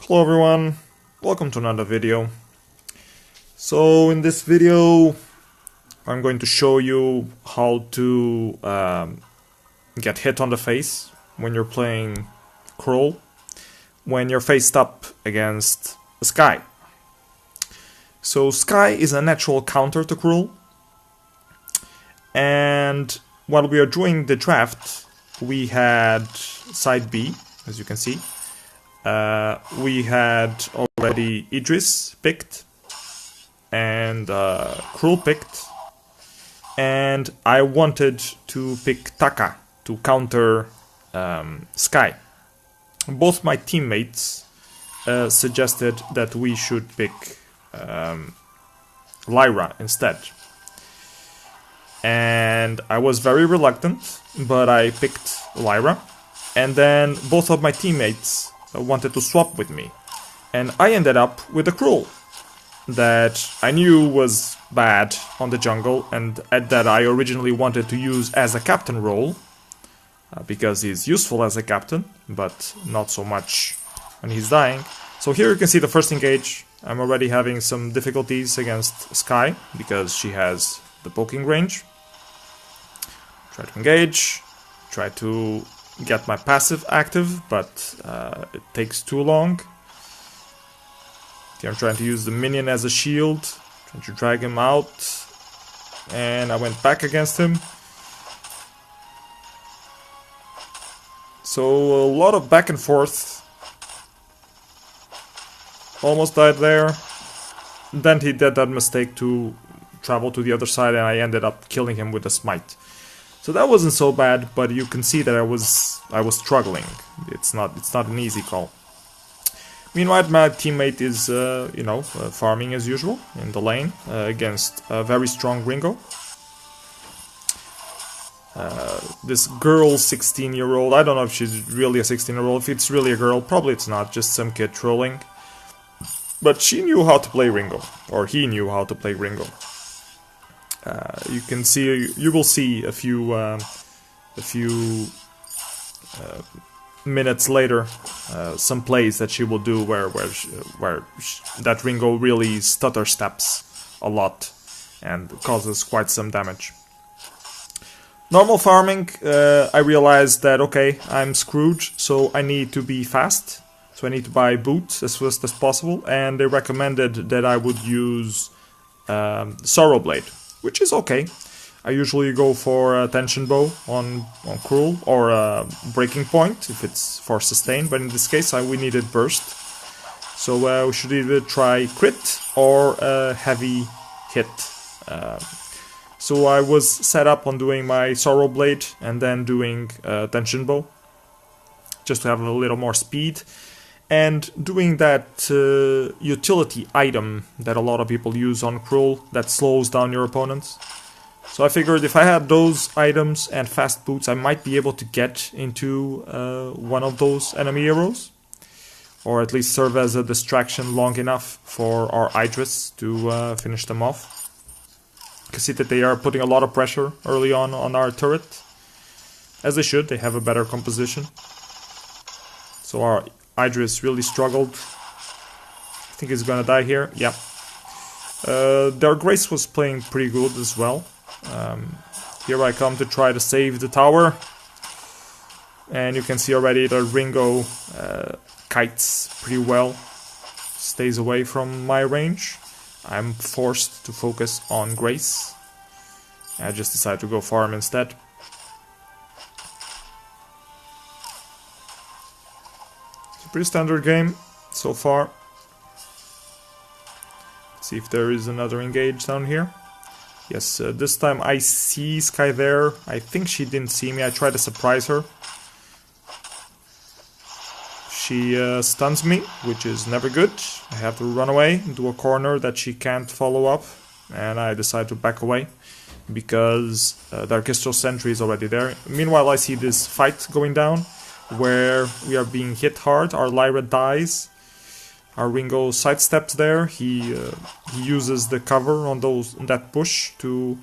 Hello everyone, welcome to another video. So in this video I'm going to show you how to get hit on the face when you're playing Krul, when you're faced up against Skye. So Skye is a natural counter to Krul, and while we are doing the draft we had side B, as you can see. We had already Idris picked and Krul picked, and I wanted to pick Taka to counter Skye. Both my teammates suggested that we should pick Lyra instead, and I was very reluctant, but I picked Lyra, and then both of my teammates wanted to swap with me, and I ended up with a Krul that I knew was bad on the jungle, and that I originally wanted to use as a captain role because he's useful as a captain, but not so much when he's dying. So here you can see the first engage. I'm already having some difficulties against Skye because she has the poking range. Try to engage, try to get my passive active, but it takes too long. Okay, I'm trying to use the minion as a shield, trying to drag him out, and I went back against him. So a lot of back and forth. Almost died there. Then he did that mistake to travel to the other side, and I ended up killing him with a smite. So that wasn't so bad, but you can see that I was struggling. It's not an easy call. Meanwhile, my teammate is farming as usual in the lane against a very strong Ringo. This girl, 16-year-old, I don't know if she's really a 16-year-old. If it's really a girl, probably it's not, just some kid trolling. But she knew how to play Ringo, or he knew how to play Ringo. You can see, you will see a few minutes later some plays that she will do where that Ringo really stutter steps a lot and causes quite some damage. Normal farming, I realized that okay, I'm screwed, so I need to be fast. So I need to buy boots as fast as possible, and they recommended that I would use Sorrow Blade, which is okay. I usually go for a tension bow on Krul, or a breaking point if it's for sustain, but in this case we needed burst. So we should either try crit or a heavy hit. So I was set up on doing my Sorrow Blade and then doing tension bow, just to have a little more speed. And doing that utility item that a lot of people use on Krul that slows down your opponents. So I figured if I had those items and fast boots, I might be able to get into one of those enemy heroes, or at least serve as a distraction long enough for our Idris to finish them off. You can see that they are putting a lot of pressure early on our turret, as they should. They have a better composition. So our Idris really struggled. I think he's gonna die here. Yeah. Their Grace was playing pretty good as well. Here I come to try to save the tower. And you can see already that Ringo kites pretty well. Stays away from my range. I'm forced to focus on Grace. I just decided to go farm instead. Pretty standard game so far. Let's see if there is another engage down here. Yes, this time I see Skye there. I think she didn't see me. I tried to surprise her. She stuns me, which is never good. I have to run away into a corner that she can't follow up, and I decide to back away because the Orchestral Sentry is already there. Meanwhile, I see this fight going down, where we are being hit hard. Our Lyra dies. Our Ringo sidesteps there. He uses the cover on that bush to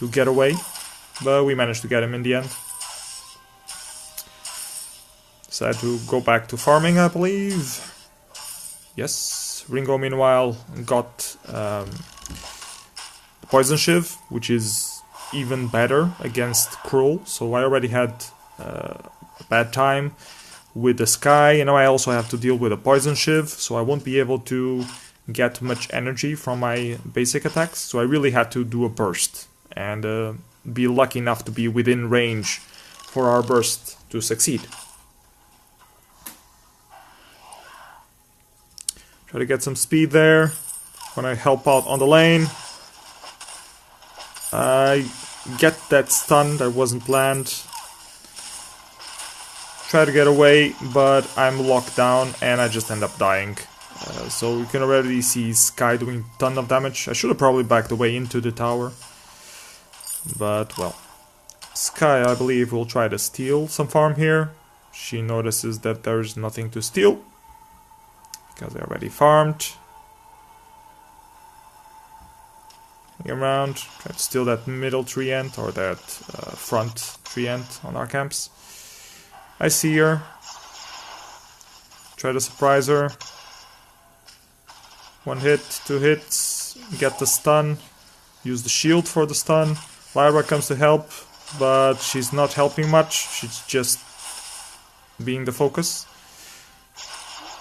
get away, but we managed to get him in the end. Decided to go back to farming, I believe. Yes. Ringo, meanwhile, got Poison Shiv, which is even better against Krul. So I already had a bad time with the Sky, and now I also have to deal with a Poison Shiv, so I won't be able to get much energy from my basic attacks. So I really had to do a burst and be lucky enough to be within range for our burst to succeed. Try to get some speed there. Gonna help out on the lane. I get that stun that wasn't planned. Try to get away, but I'm locked down and I just end up dying. So we can already see Sky doing a ton of damage. I should have probably backed away into the tower. But, well. Sky, I believe, will try to steal some farm here. She notices that there's nothing to steal, because I already farmed. Hang around, try to steal that middle tree end, or that front tree end on our camps. I see her. Try to surprise her. 1 hit, 2 hits, get the stun, use the shield for the stun. Lyra comes to help, but she's not helping much, she's just being the focus.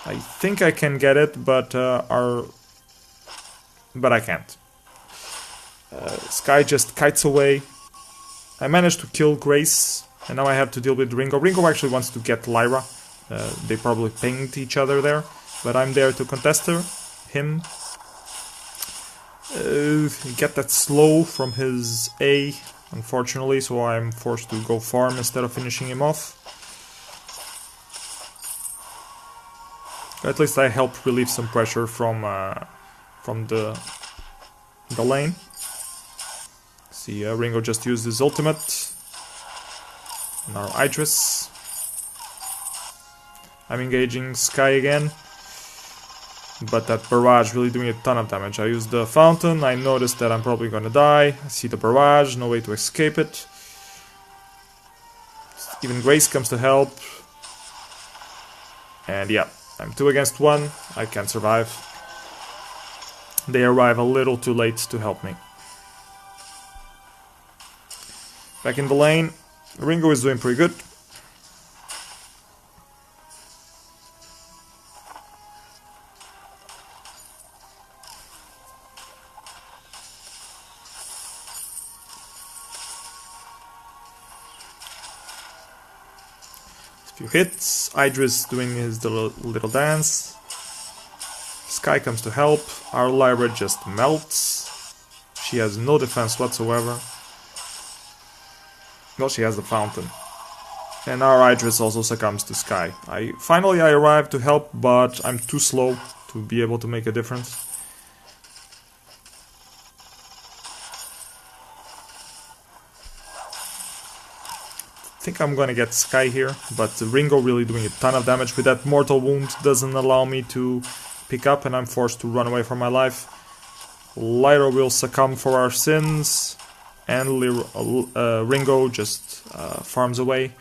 I think I can get it, but I can't. Sky just kites away. I managed to kill Grace, and now I have to deal with Ringo. Ringo actually wants to get Lyra. They probably pinged each other there, but I'm there to contest him. Get that slow from his A, unfortunately, so I'm forced to go farm instead of finishing him off. At least I help relieve some pressure from the lane. See, Ringo just used his ultimate. And our Idris. I'm engaging Sky again. But that barrage really doing a ton of damage. I used the fountain, I noticed that I'm probably gonna die. I see the barrage, no way to escape it. Even Grace comes to help. And yeah, I'm 2 against 1, I can survive. They arrive a little too late to help me. Back in the lane, Ringo is doing pretty good. Few hits, Idris doing his little dance. Sky comes to help, our Lyra just melts. She has no defense whatsoever. No, she has the fountain. And our Idris also succumbs to Sky. Finally I arrive to help, but I'm too slow to be able to make a difference. I think I'm gonna get Sky here, but Ringo really doing a ton of damage with that mortal wound doesn't allow me to pick up, and I'm forced to run away for my life. Lyra will succumb for our sins, and Ringo just farms away,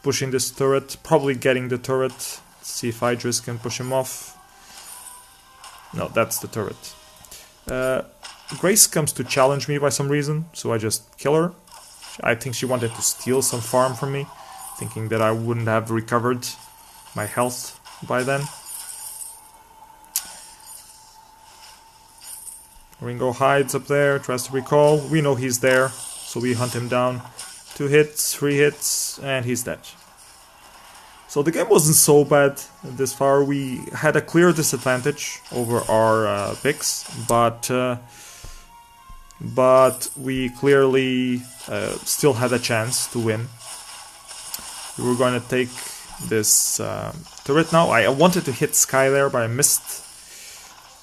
pushing this turret, probably getting the turret. Let's see if Idris can push him off. No, that's the turret. Grace comes to challenge me by some reason, so I just kill her. I think she wanted to steal some farm from me, thinking that I wouldn't have recovered my health by then. Ringo hides up there, tries to recall. We know he's there, so we hunt him down. 2 hits, 3 hits, and he's dead. So the game wasn't so bad this far. We had a clear disadvantage over our picks, but we clearly still had a chance to win. We were going to take this turret now. I wanted to hit Sky there, but I missed.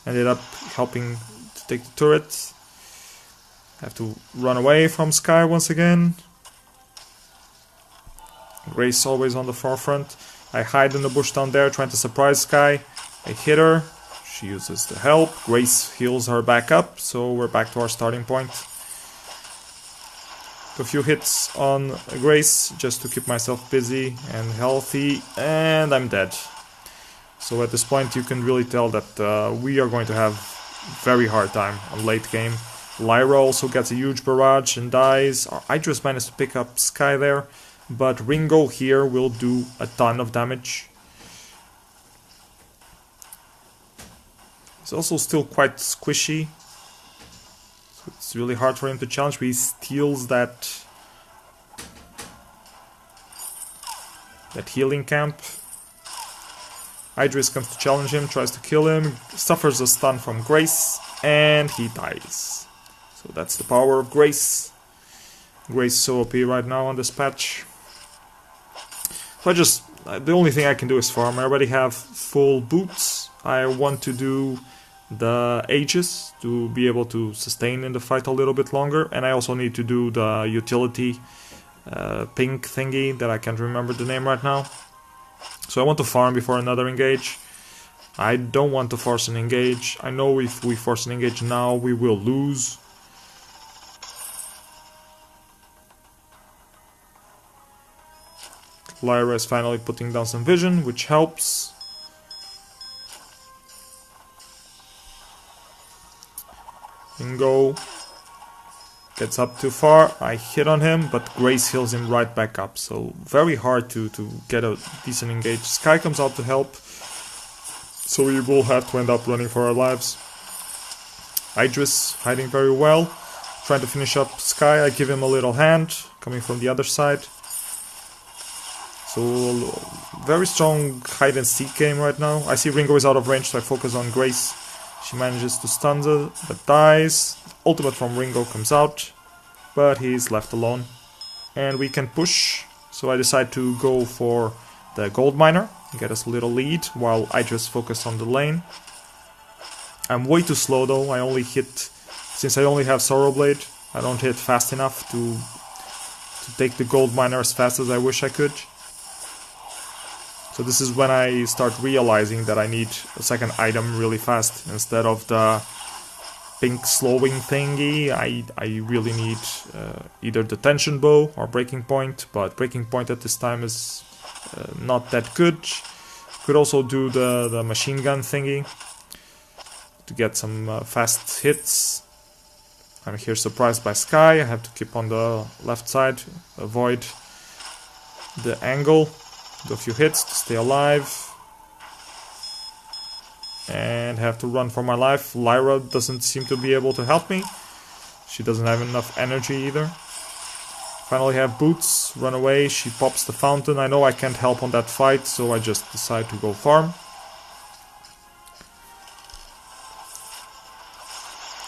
Ended up helping to take the turret. Have to run away from Sky once again. Grace always on the forefront. I hide in the bush down there, trying to surprise Sky. I hit her. She uses the help. Grace heals her back up, so we're back to our starting point. A few hits on Grace just to keep myself busy and healthy, and I'm dead. So at this point you can really tell that we are going to have very hard time on late game. Lyra also gets a huge barrage and dies. Idris managed to pick up Sky there, but Ringo here will do a ton of damage. He's also still quite squishy, so it's really hard for him to challenge, but he steals that healing camp. Idris comes to challenge him, tries to kill him, suffers a stun from Grace, and he dies. So that's the power of Grace. Grace is so OP right now on this patch. So the only thing I can do is farm. I already have full boots. I want to do the Aegis to be able to sustain in the fight a little bit longer, and I also need to do the utility pink thingy that I can't remember the name right now. So I want to farm before another engage. I don't want to force an engage. I know if we force an engage now we will lose. Lyra is finally putting down some vision, which helps. Ringo gets up too far. I hit on him, but Grace heals him right back up. So very hard to get a decent engage. Sky comes out to help, so we will have to end up running for our lives. Idris hiding very well, trying to finish up Sky. I give him a little hand, coming from the other side. So, very strong hide and seek game right now. I see Ringo is out of range, so I focus on Grace. She manages to stun her, but dies. Ultimate from Ringo comes out, but he's left alone. And we can push, so I decide to go for the gold miner, get us a little lead, while I just focus on the lane. I'm way too slow though. I only hit, since I only have Sorrow Blade, I don't hit fast enough to take the gold miner as fast as I wish I could. So this is when I start realizing that I need a second item really fast. Instead of the pink slowing thingy, I really need either the tension bow or breaking point, but breaking point at this time is not that good. Could also do the machine gun thingy to get some fast hits. I'm here surprised by Sky. I have to keep on the left side, avoid the angle. Do a few hits to stay alive. And have to run for my life. Lyra doesn't seem to be able to help me. She doesn't have enough energy either. Finally have boots, run away, she pops the fountain. I know I can't help on that fight, so I just decide to go farm.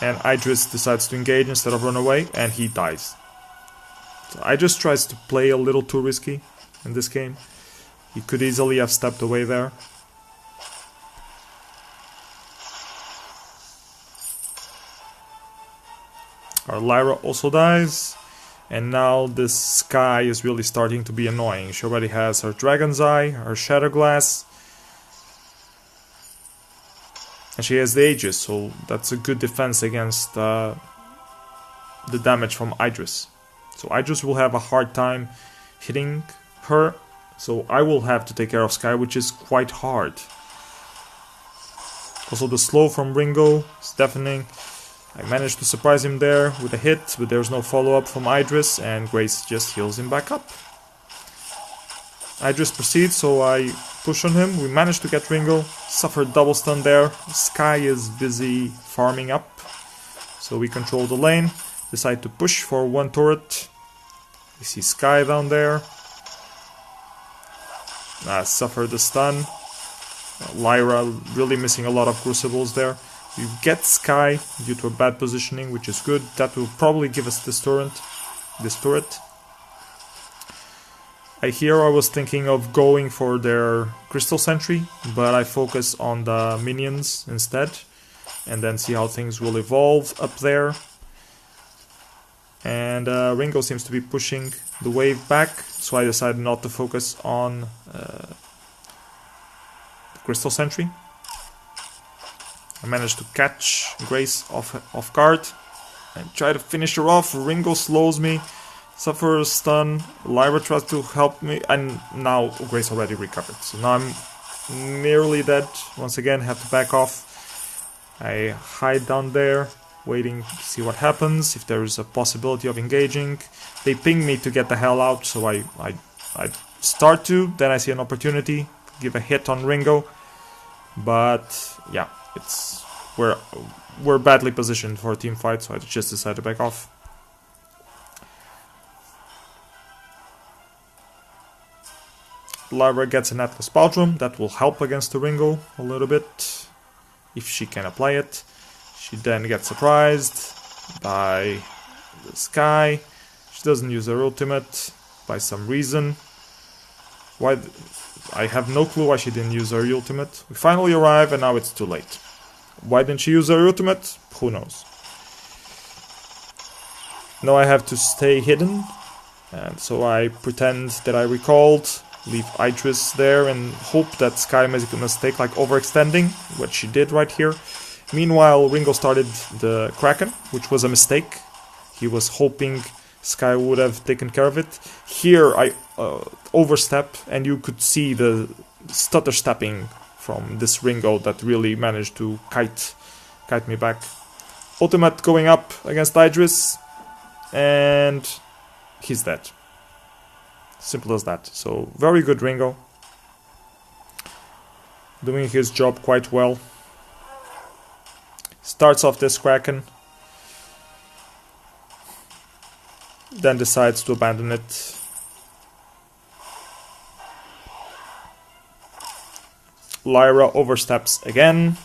And Idris decides to engage instead of run away, and he dies. So Idris tries to play a little too risky in this game. He could easily have stepped away there. Our Lyra also dies. And now this Sky is really starting to be annoying. She already has her Dragon's Eye, her Shatter Glass. And she has the Aegis, so that's a good defense against the damage from Idris. So Idris will have a hard time hitting her. So I will have to take care of Sky, which is quite hard. Also the slow from Ringo is deafening. I managed to surprise him there with a hit, but there's no follow-up from Idris, and Grace just heals him back up. Idris proceeds, so I push on him. We managed to get Ringo, suffered double stun there. Sky is busy farming up, so we control the lane. Decide to push for one turret. We see Sky down there. Suffered the stun. Lyra really missing a lot of crucibles there. We get Sky due to a bad positioning, which is good. That will probably give us this turret. I was thinking of going for their Crystal Sentry, but I focus on the minions instead, and then see how things will evolve up there. And Ringo seems to be pushing the wave back, so I decided not to focus on the Crystal Sentry. I managed to catch Grace off guard and try to finish her off. Ringo slows me, suffers a stun. Lyra tries to help me, and now Grace already recovered. So now I'm nearly dead. Once again, have to back off. I hide down there, waiting to see what happens, if there is a possibility of engaging. They ping me to get the hell out, so I start to, then I see an opportunity, give a hit on Ringo. But yeah, we're badly positioned for a team fight, so I just decided to back off. Lyra gets an Atlas Pauldron, that will help against the Ringo a little bit, if she can apply it. She then gets surprised by the Sky. She doesn't use her ultimate by some reason. Why? I have no clue why she didn't use her ultimate. We finally arrive and now it's too late. Why didn't she use her ultimate? Who knows. Now I have to stay hidden, and so I pretend that I recalled, leave Idris there and hope that Sky makes a mistake like overextending, what she did right here. Meanwhile, Ringo started the Kraken, which was a mistake. He was hoping Sky would have taken care of it. Here I overstep, and you could see the stutter stepping from this Ringo that really managed to kite me back. Ultimate going up against Idris, and he's dead. Simple as that. So very good Ringo, doing his job quite well. Starts off this Kraken, then decides to abandon it. Lyra oversteps again.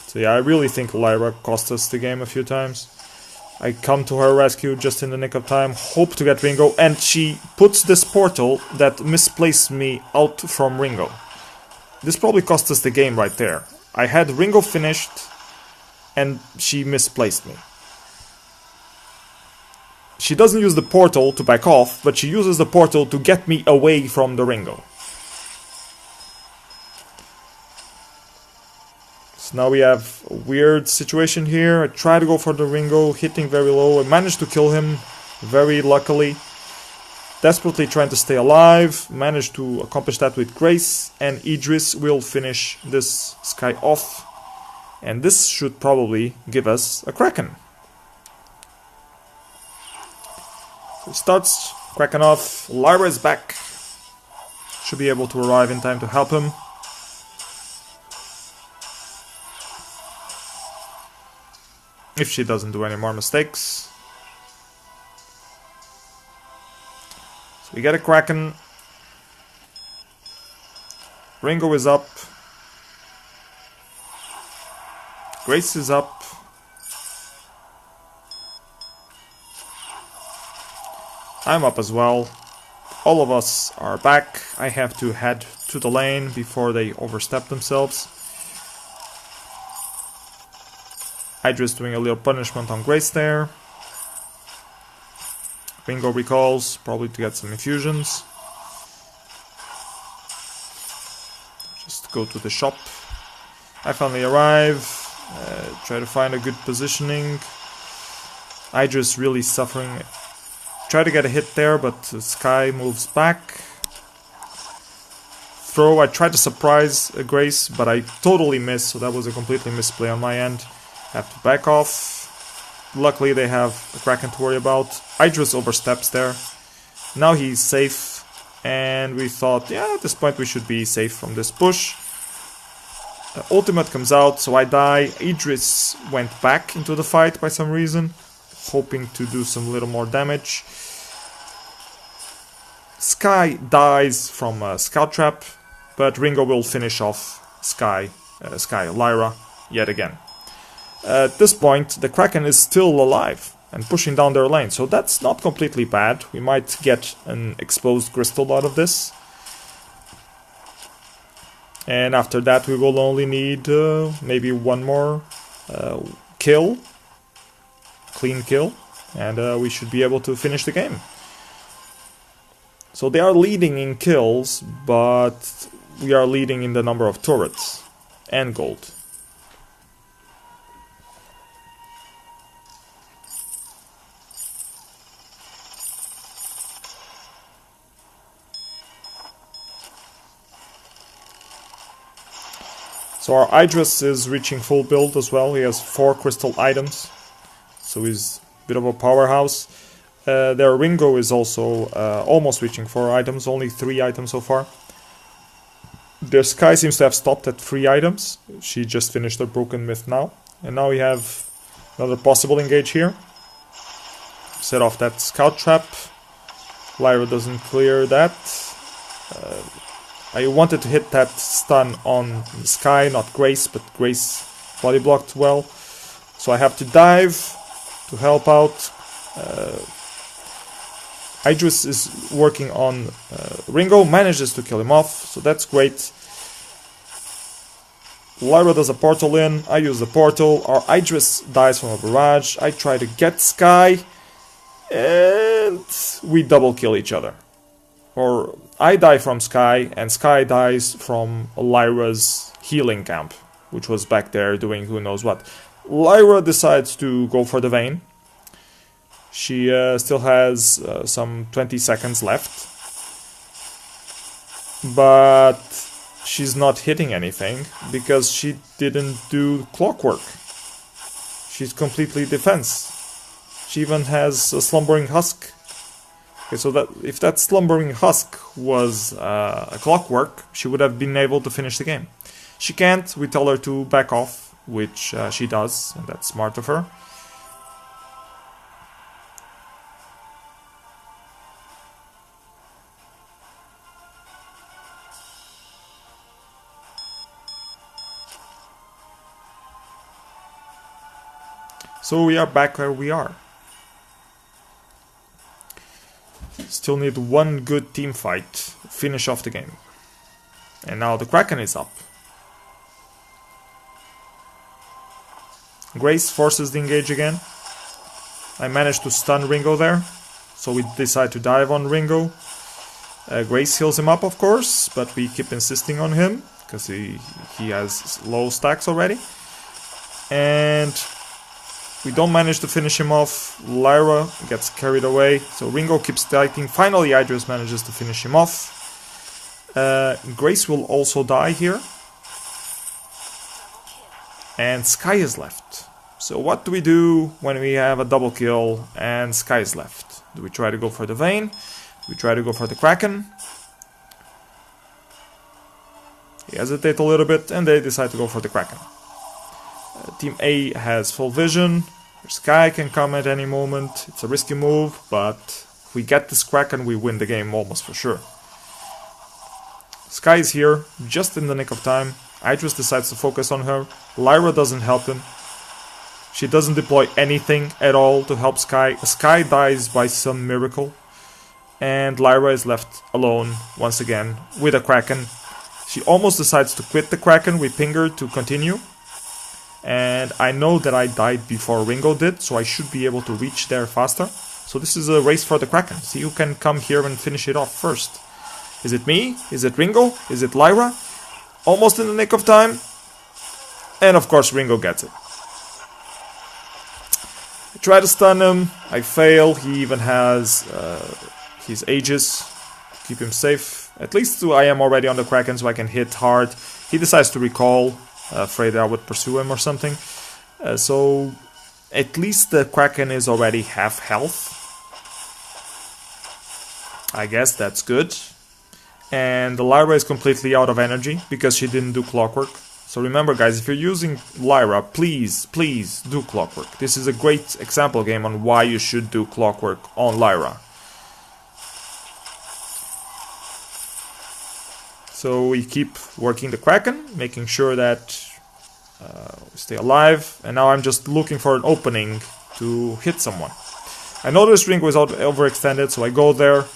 So yeah, I really think Lyra cost us the game a few times. I come to her rescue just in the nick of time, hope to get Ringo, and she puts this portal that misplaced me out from Ringo. This probably cost us the game right there. I had Ringo finished, and she misplaced me. She doesn't use the portal to back off, but she uses the portal to get me away from the Ringo. So now we have a weird situation here. I try to go for the Ringo, hitting very low. I managed to kill him, very luckily. Desperately trying to stay alive. Managed to accomplish that with grace. And Idris will finish this Sky off. And this should probably give us a Kraken. So it starts, Kraken off. Lyra is back. Should be able to arrive in time to help him. If she doesn't do any more mistakes. So we get a Kraken. Ringo is up. Grace is up. I'm up as well. All of us are back. I have to head to the lane before they overstep themselves. Idris doing a little punishment on Grace there. Ringo recalls, probably to get some infusions. Just go to the shop. I finally arrive. Try to find a good positioning. Idris really suffering. Try to get a hit there, but Sky moves back. Throw, I tried to surprise Grace, but I totally missed, so that was a completely misplay on my end. Have to back off. Luckily they have a Kraken to worry about. Idris oversteps there. Now he's safe. And we thought, yeah, at this point we should be safe from this push. Ultimate comes out, so I die. Idris went back into the fight by some reason, hoping to do some little more damage. Sky dies from a scout trap, but Ringo will finish off Lyra yet again. At this point, the Kraken is still alive and pushing down their lane, so that's not completely bad. We might get an exposed crystal out of this. And after that we will only need maybe one more kill, clean kill, and we should be able to finish the game. So they are leading in kills, but we are leading in the number of turrets and gold. So our Idris is reaching full build as well. He has 4 crystal items, so he's a bit of a powerhouse. Their Ringo is also almost reaching 4 items, only 3 items so far. Their Sky seems to have stopped at 3 items. She just finished her Broken Myth now. And now we have another possible engage here. Set off that Scout Trap. Lyra doesn't clear that. I wanted to hit that stun on Sky, not Grace, but Grace body blocked well. So I have to dive to help out. Idris is working on Ringo, manages to kill him off, so that's great. Lyra does a portal in, I use the portal, our Idris dies from a barrage, I try to get Sky, and we double kill each other. Or I die from Sky, and Sky dies from Lyra's healing camp, which was back there doing who knows what. Lyra decides to go for the Vayne. She still has some 20 seconds left, but she's not hitting anything because she didn't do Clockwork. She's completely defense. She even has a Slumbering Husk. Okay, so that if that Slumbering Husk was a Clockwork, she would have been able to finish the game. She can't. We tell her to back off, which she does, and that's smart of her. So we are back where we are. Still need one good team fight to finish off the game. And now the Kraken is up. Grace forces the engage again. I managed to stun Ringo there, so we decide to dive on Ringo. Grace heals him up, of course, but we keep insisting on him because he has low stacks already. And we don't manage to finish him off. Lyra gets carried away, so Ringo keeps fighting. Finally, Idris manages to finish him off. Grace will also die here. And Sky is left. So what do we do when we have a double kill and Sky is left? Do we try to go for the Vayne? Do we try to go for the Kraken? They hesitate a little bit and they decide to go for the Kraken. Team A has full vision. Sky can come at any moment. It's a risky move, but if we get this Kraken, we win the game almost for sure. Sky is here, just in the nick of time. Idris decides to focus on her. Lyra doesn't help him. She doesn't deploy anything at all to help Sky. Sky dies by some miracle. And Lyra is left alone once again with a Kraken. She almost decides to quit the Kraken. We ping her to continue. And I know that I died before Ringo did, so I should be able to reach there faster. So this is a race for the Kraken. See who can come here and finish it off first. Is it me? Is it Ringo? Is it Lyra? Almost in the nick of time. And of course Ringo gets it. I try to stun him. I fail. He even has his Aegis. Keep him safe. At least I am already on the Kraken, so I can hit hard. He decides to recall. Afraid I would pursue him or something. So at least the Kraken is already half health. I guess that's good. And the Lyra is completely out of energy because she didn't do Clockwork. So remember guys, if you're using Lyra, please do Clockwork. This is a great example game on why you should do Clockwork on Lyra. So we keep working the Kraken, making sure that we stay alive. And now I'm just looking for an opening to hit someone. I noticed Ringo is overextended, so I go there.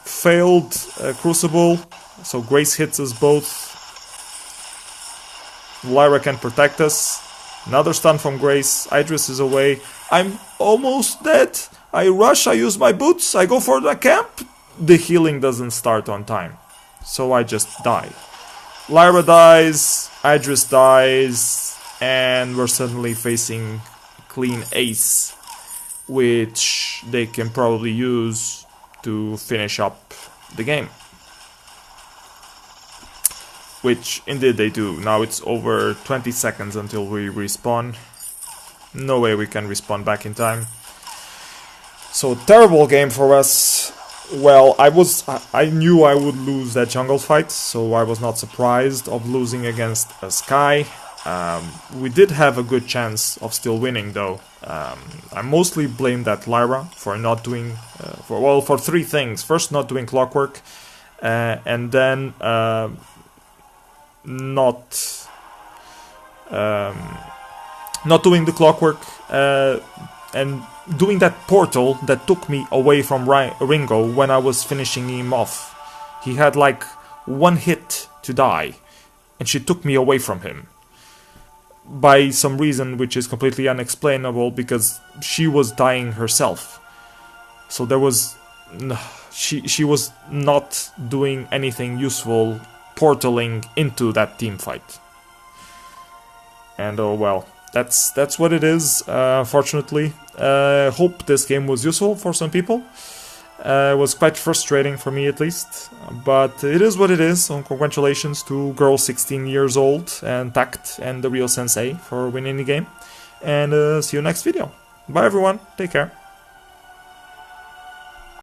Failed Crucible, so Grace hits us both. Lyra can protect us. Another stun from Grace. Idris is away. I'm almost dead. I rush, I use my boots, I go for the camp. The healing doesn't start on time, so I just die. Lyra dies, Idris dies, and we're suddenly facing clean ace, which they can probably use to finish up the game. which indeed they do. Now it's over 20 seconds until we respawn. No way we can respawn back in time. So terrible game for us. Well, I knew I would lose that jungle fight, so I was not surprised of losing against a Sky. We did have a good chance of still winning though. I mostly blame that Lyra for not doing, for three things. First, not doing clockwork, and then not doing the clockwork, and doing that portal that took me away from Ringo when I was finishing him off. He had like one hit to die, and she took me away from him. By some reason which is completely unexplainable, because she was dying herself. So there was... She was not doing anything useful portaling into that team fight. And oh well, that's what it is, fortunately. Hope this game was useful for some people. It was quite frustrating for me at least, but it is what it is, so congratulations to girl 16 years old and Tact and the real sensei for winning the game, and see you next video. Bye everyone, take care.